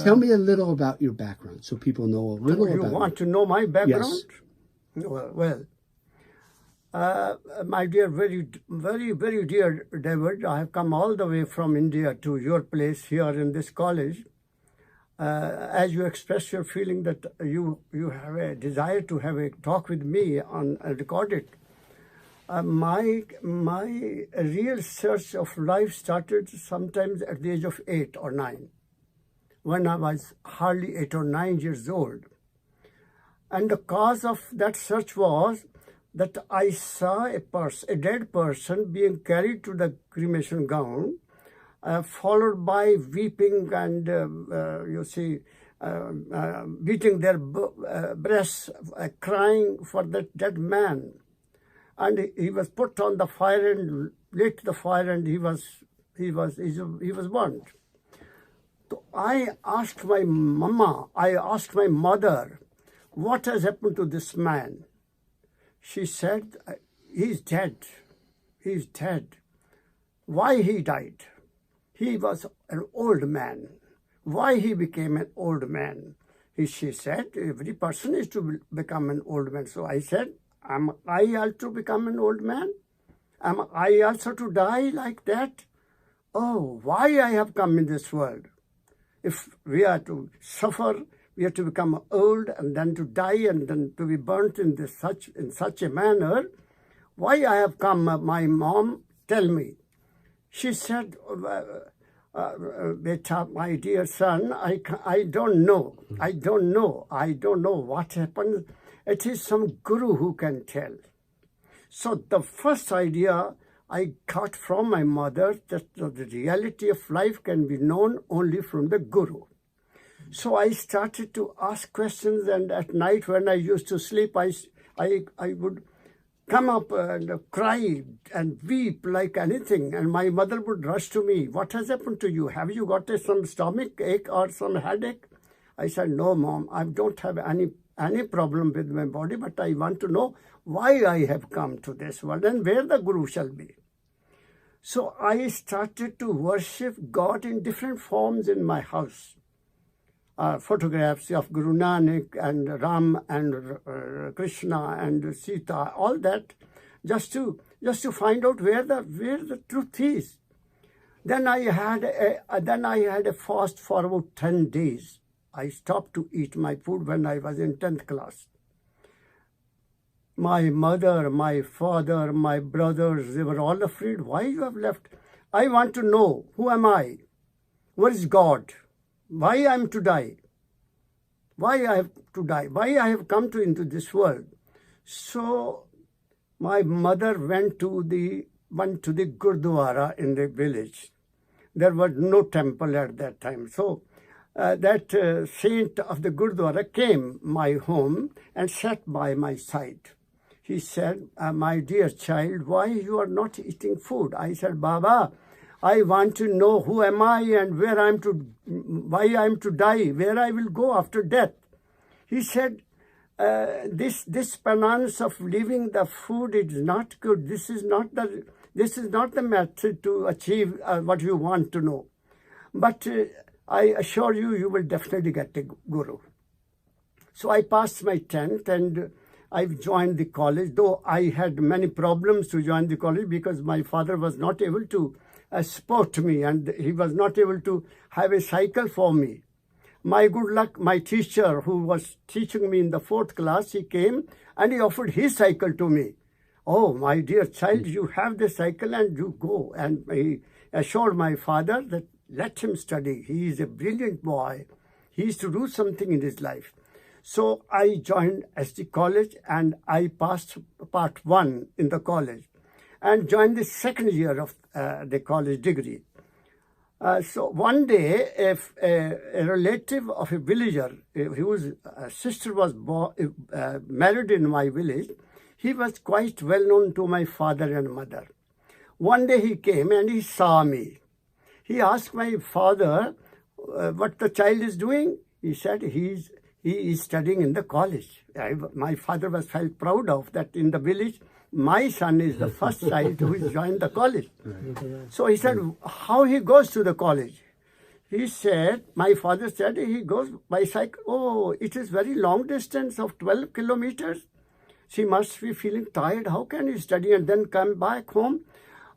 Tell me a little about your background so people know a little about you. You want to know my background? Yes. Well, my dear, very dear David, I have come all the way from India to your place here in this college. As you express your feeling that you have a desire to have a talk with me on record it. My real search of life started sometimes at the age of 8 or 9, when I was hardly 8 or 9 years old. And the cause of that search was that I saw a dead person being carried to the cremation ground, followed by weeping and, beating their breasts, crying for that dead man. And he was put on the fire and lit the fire, and he was burnt. So I asked my mother, what has happened to this man? She said, he's dead. He's dead. Why he died? He was an old man. Why he became an old man? She said, every person is to become an old man. So I said, am I also become an old man? Am I also to die like that? Oh, why I have come in this world? If we are to suffer, we are to become old and then to die and then to be burnt in such a manner. Why I have come, my mom, tell me. She said, Beta, my dear son, I don't know. I don't know what happened. It is some guru who can tell. So the first idea I got from my mother that the reality of life can be known only from the guru. So I started to ask questions, and at night when I used to sleep, I would come up and cry and weep like anything. And my mother would rush to me, what has happened to you? Have you got some stomach ache or some headache? I said, no, Mom, I don't have any problem with my body, but I want to know why I have come to this world and where the Guru shall be. So I started to worship God in different forms in my house. Photographs of Guru Nanak and Ram and Krishna and Sita, all that, just to find out where the truth is. Then I had a fast for about 10 days. I stopped to eat my food when I was in 10th class. My mother, my father, my brothers, they were all afraid. Why you have left? I want to know, who am I? Where is God? Why I am to die? Why I have to die? Why I have come into this world? So my mother went to the Gurdwara in the village. There was no temple at that time. So that saint of the Gurdwara came my home and sat by my side. He said, my dear child, why you are not eating food? I said, Baba, I want to know who am I and why I am to die, where I will go after death. He said, this penance of leaving the food is not good. This is not the method to achieve what you want to know. But I assure you, you will definitely get a guru. So I passed my 10th and I joined the college, though I had many problems to join the college because my father was not able to support me and he was not able to have a cycle for me. My good luck, my teacher who was teaching me in the 4th class, he came and he offered his cycle to me. Oh, my dear child, you have the cycle and you go. And he assured my father that let him study. He is a brilliant boy. He is to do something in his life. So I joined SD College and I passed part 1 in the college and joined the 2nd year of the college degree. So one day, if a relative of a villager whose sister was married in my village, he was quite well known to my father and mother. One day he came and he saw me. He asked my father what the child is doing. He said he is studying in the college. My father was felt proud of that in the village. My son is the first child who has joined the college. So he said, how he goes to the college? He said, my father said, he goes bicycle. Oh, it is very long distance of 12 kilometers. She must be feeling tired. How can he study and then come back home?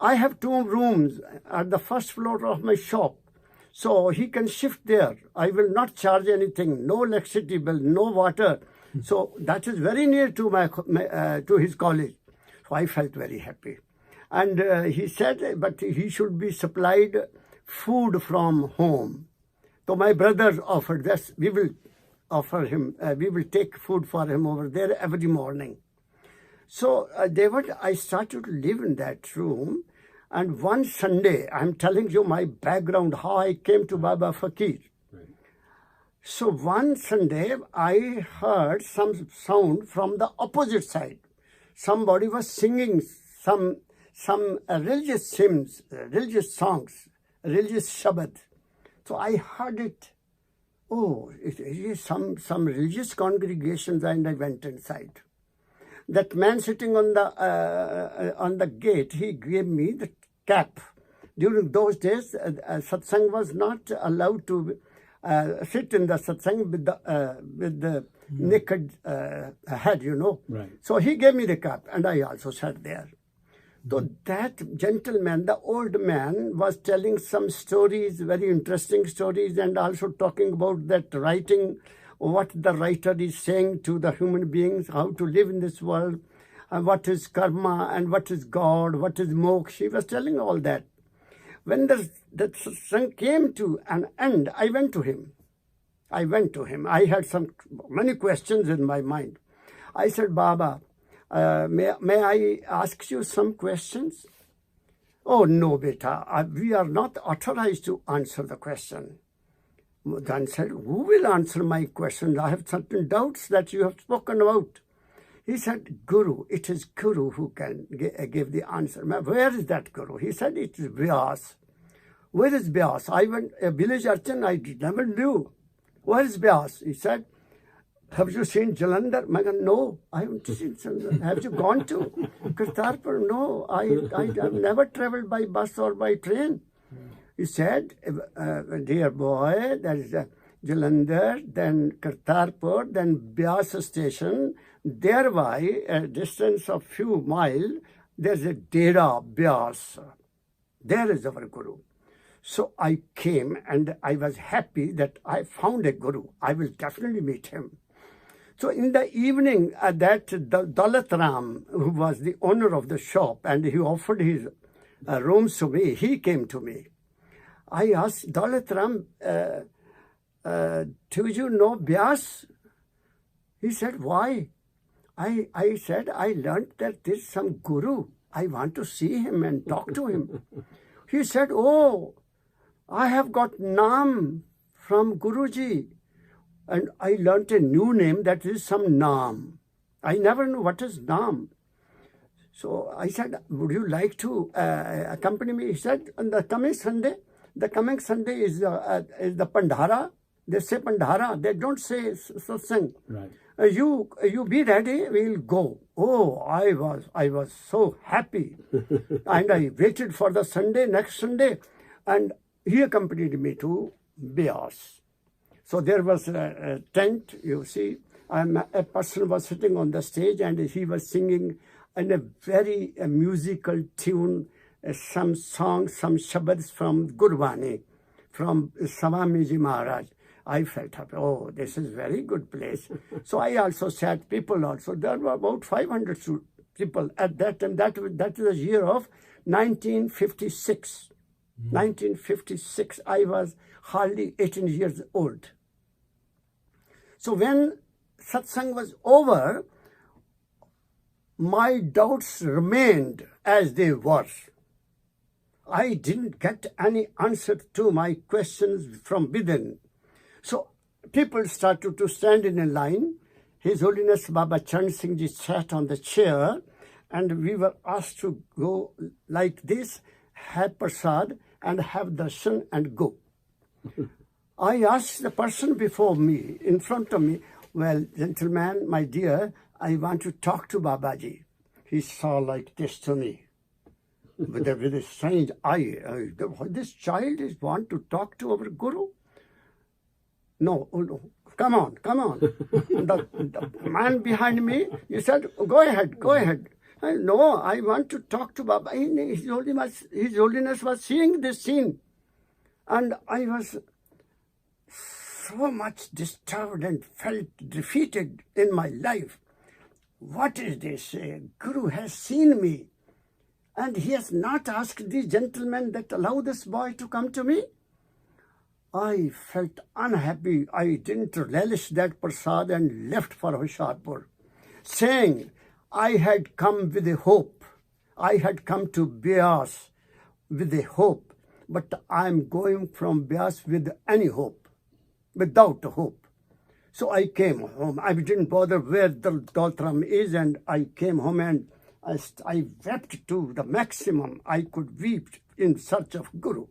I have 2 rooms at the first floor of my shop. So he can shift there. I will not charge anything. No electricity bill, no water. So that is very near to to his college. So I felt very happy. And he said, but he should be supplied food from home. So my brothers offered this. We will offer him, we will take food for him over there every morning. So I started to live in that room. And one Sunday, I'm telling you my background, how I came to Baba Fakir. Right. So one Sunday, I heard some sound from the opposite side. Somebody was singing some religious hymns, religious songs, religious Shabad. So I heard it. Oh, it is some religious congregations, and I went inside. That man sitting on the gate, he gave me the cap. During those days, satsang was not allowed to sit in the satsang with the naked head, you know. Right. So he gave me the cap, and I also sat there. So that gentleman, the old man, was telling some stories, very interesting stories, and also talking about that writing, what the writer is saying to the human beings, how to live in this world, and what is karma, and what is God, what is moksha. He was telling all that. When that satsang came to an end, I went to him. I had many questions in my mind. I said, Baba, may I ask you some questions? Oh, no, beta, we are not authorized to answer the question. Then said, who will answer my questions? I have certain doubts that you have spoken about. He said, Guru, it is Guru who can give the answer. Where is that Guru? He said, it is Vyas. Where is Vyas? I went, a village urchin, I never knew. Where is Vyas? He said, have you seen Jalandhar? I said, no, I haven't seen Jalandhar. Have you gone to Kartarpur? No, I have never traveled by bus or by train. He said, dear boy, there is a Jalandhar, then Kartarpur, then Byas station. Thereby, a distance of few miles, there's a Dera Byas. There is our Guru. So I came and I was happy that I found a Guru. I will definitely meet him. So in the evening, that Daulat Ram, who was the owner of the shop, and he offered his rooms to me, he came to me. I asked Daulat Ram, do you know Vyas? He said, why? I said, I learned that there's some Guru. I want to see him and talk to him. He said, oh, I have got Naam from Guruji. And I learnt a new name, that is some Naam. I never knew what is Naam. So I said, would you like to accompany me? He said, on the coming Sunday is the Pandhara. They say Pandhara. They don't say satsang. Right. You be ready, we'll go. Oh, I was so happy. And I waited for the next Sunday, and he accompanied me to Byas. So there was a tent, you see, a person was sitting on the stage and he was singing in a very musical tune, some songs, some shabads from Gurbani, from Swamiji Maharaj. I felt happy. Oh, this is very good place. So I also sat, people also. There were about 500 people at that time. That was the year of 1956. 1956, I was hardly 18 years old. So when satsang was over, my doubts remained as they were. I didn't get any answer to my questions from within. So people started to stand in a line. His Holiness Baba Charan Singh Ji sat on the chair, and we were asked to go like this, have prasad and have darshan and go. I asked the person before me, in front of me, well, gentleman, my dear, I want to talk to Babaji. He saw like this to me. with a strange eye. This child is want to talk to our Guru. No, oh, no. Come on. The man behind me, he said, go ahead. No, I want to talk to Baba. His Holiness was seeing this scene. And I was so much disturbed and felt defeated in my life. What is this? Guru has seen me. And he has not asked the gentleman that allow this boy to come to me. I felt unhappy. I didn't relish that prasad and left for Hoshiarpur, saying I had come with a hope. I had come to Beas with a hope, but I am going from Beas with any hope, without hope. So I came home. I didn't bother where the Daltram is, and I came home and I wept to the maximum I could weep in search of Guru.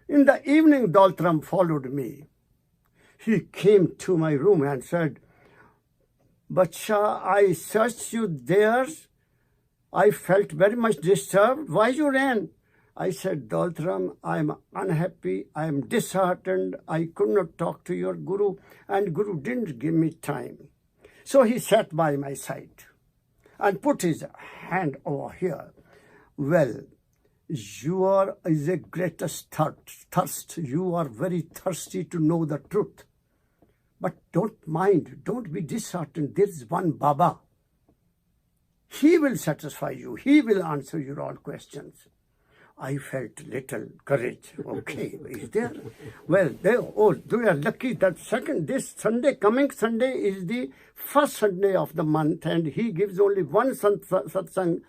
In the evening, Daltram followed me. He came to my room and said, Bacha, I searched you there. I felt very much disturbed. Why you ran? I said, Daltram, I am unhappy. I am disheartened. I could not talk to your Guru, and Guru didn't give me time. So he sat by my side and put his hand over here. Well, you is a greatest thirst. You are very thirsty to know the truth. But don't mind, don't be disheartened. There is one Baba. He will satisfy you. He will answer your all questions. I felt little courage. Okay, is there? Well, they are lucky that this Sunday, coming Sunday, is the first Sunday of the month, and he gives only one satsang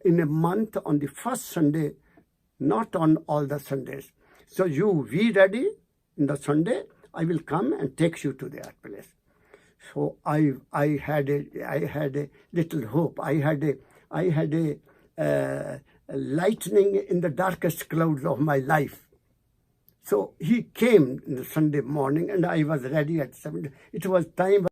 in a month on the first Sunday, not on all the Sundays. So you be ready in the Sunday. I will come and take you to that place. So I had a little hope. I had a lightning in the darkest clouds of my life. So he came on the Sunday morning, and I was ready at 7. It was time.